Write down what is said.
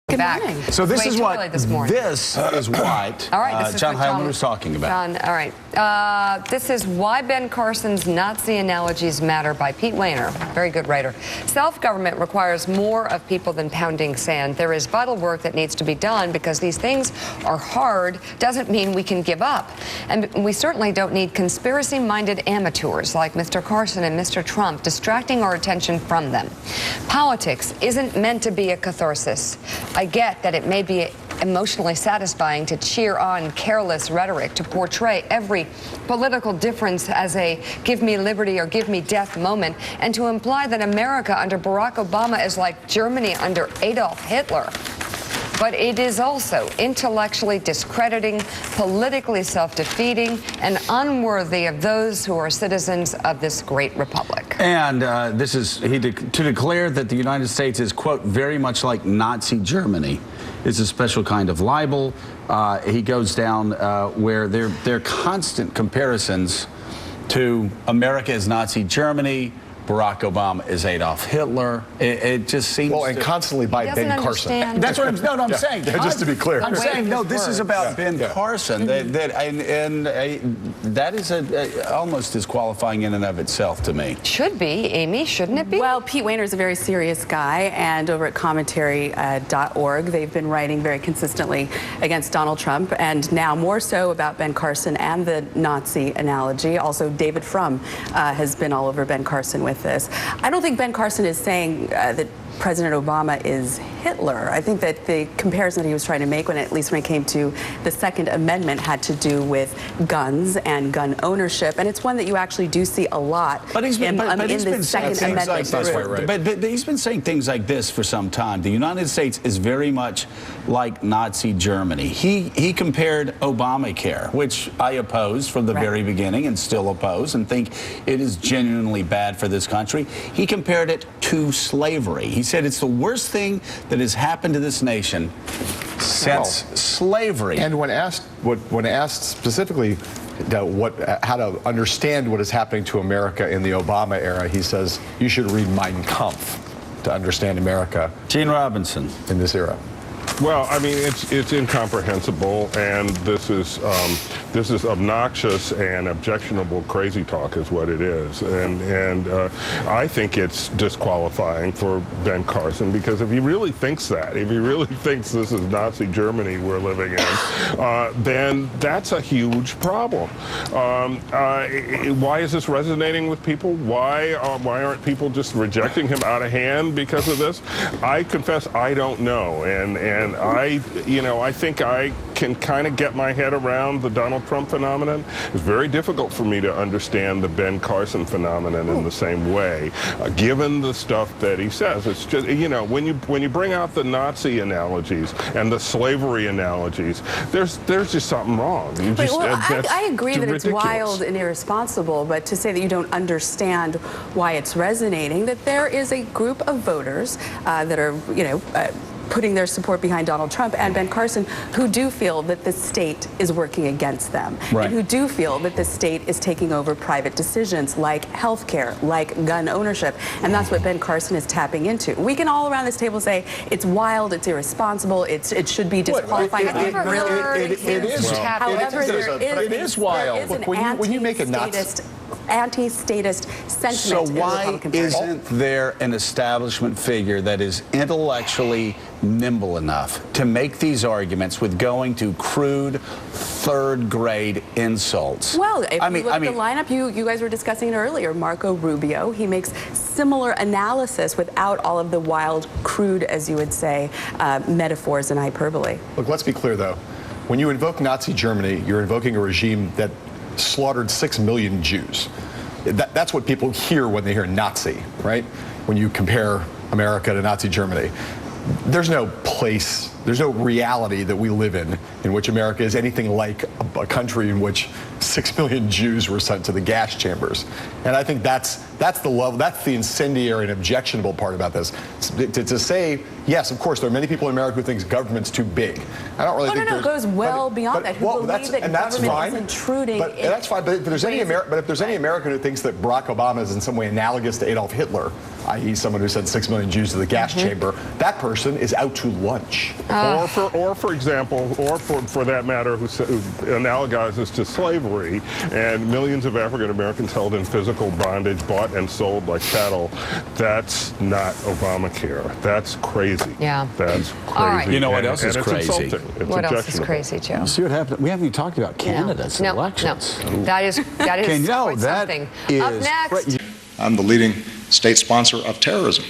Back. So this is what All right, this is John what Heilemann was talking about. John, all right. This is Why Ben Carson's Nazi Analogies Matter by Pete Wehner, very good writer. Self-government requires more of people than pounding sand. There is vital work that needs to be done because these things are hard. Doesn't mean we can give up. And we certainly don't need conspiracy-minded amateurs like Mr. Carson and Mr. Trump distracting our attention from them. Politics isn't meant to be a catharsis. I get that it may be emotionally satisfying to cheer on careless rhetoric, to portray every political difference as a give me liberty or give me death moment, and to imply that America under Barack Obama is like Germany under Adolf Hitler. But it is also intellectually discrediting, politically self-defeating, and unworthy of those who are citizens of this great republic. And this is to declare that the United States is, quote, very much like Nazi Germany is a special kind of libel. He goes down where there are constant comparisons to America as Nazi Germany, Barack Obama is Adolf Hitler. It just seems and constantly by Ben Carson. That's what I'm saying. Just to be clear. I'm saying, no, this is about Ben Carson. That is almost disqualifying in and of itself to me. Should be, Amy, shouldn't it be? Well, Pete Wehner is a very serious guy, and over at commentary.org, they've been writing very consistently against Donald Trump, and now more so about Ben Carson and the Nazi analogy. Also, David Frum has been all over Ben Carson with this. I don't think Ben Carson is saying that President Obama is Hitler. I think that the comparison that he was trying to make, at least when it came to the Second Amendment, had to do with guns and gun ownership, and it's one that you actually do see a lot in the Second Amendment. But he's been saying things like this for some time. The United States is very much like Nazi Germany. He compared Obamacare, which I opposed from the very beginning and still oppose and think it is genuinely bad for this country. He compared it to slavery. He said it's the worst thing that has happened to this nation since slavery. And when asked specifically how to understand what is happening to America in the Obama era, he says you should read Mein Kampf to understand America. Gene Robinson in this era. Well, I mean, it's incomprehensible, and this is obnoxious and objectionable crazy talk is what it is, and I think it's disqualifying for Ben Carson, because if he really thinks that, if he really thinks this is Nazi Germany we're living in, then that's a huge problem. Why is this resonating with people? Why aren't people just rejecting him out of hand because of this? I confess I don't know, and I think I can kind of get my head around the Donald Trump phenomenon. It's very difficult for me to understand the Ben Carson phenomenon in the same way, given the stuff that he says. It's just, when you bring out the Nazi analogies and the slavery analogies, there's just something wrong. I agree that ridiculous. It's wild and irresponsible, but to say that you don't understand why it's resonating, that there is a group of voters that are, putting their support behind Donald Trump and Ben Carson, who do feel that the state is working against them, and who do feel that the state is taking over private decisions like health care, like gun ownership, and that's what Ben Carson is tapping into. We can all around this table say it's wild, it's irresponsible, it should be disqualifying. It is wild. Look, when you make a anti-statist sentiment. So why isn't there an establishment figure that is intellectually nimble enough to make these arguments with going to crude third-grade insults? Well, if you look at the lineup, you guys were discussing it earlier, Marco Rubio, he makes similar analysis without all of the wild, crude, as you would say, metaphors and hyperbole. Look, let's be clear, though. When you invoke Nazi Germany, you're invoking a regime that slaughtered 6 million Jews. That's what people hear when they hear Nazi, right? When you compare America to Nazi Germany. There's no place, there's no reality that we live in which America is anything like a country in which 6 million Jews were sent to the gas chambers. And I think that's the level, that's the incendiary and objectionable part about this. To say, yes, of course, there are many people in America who think government's too big. I don't really think it goes well beyond that. Who believe that government is intruding. That's fine. But if there's any American who thinks that Barack Obama is in some way analogous to Adolf Hitler, i.e. someone who sent 6 million Jews to the gas chamber, that person is out to lunch. Or for example, or for that matter, who analogizes to slavery and millions of African Americans held in physical bondage, bought and sold like cattle. That's not Obamacare. That's crazy. Yeah. That's crazy. All right. You know what else is it's crazy? insulting. It's What else is objectionable. crazy, Joe? See what happened? We haven't even talked about candidates and elections. No. That is No, quite that something. is Up next. I'm the leading state sponsor of terrorism.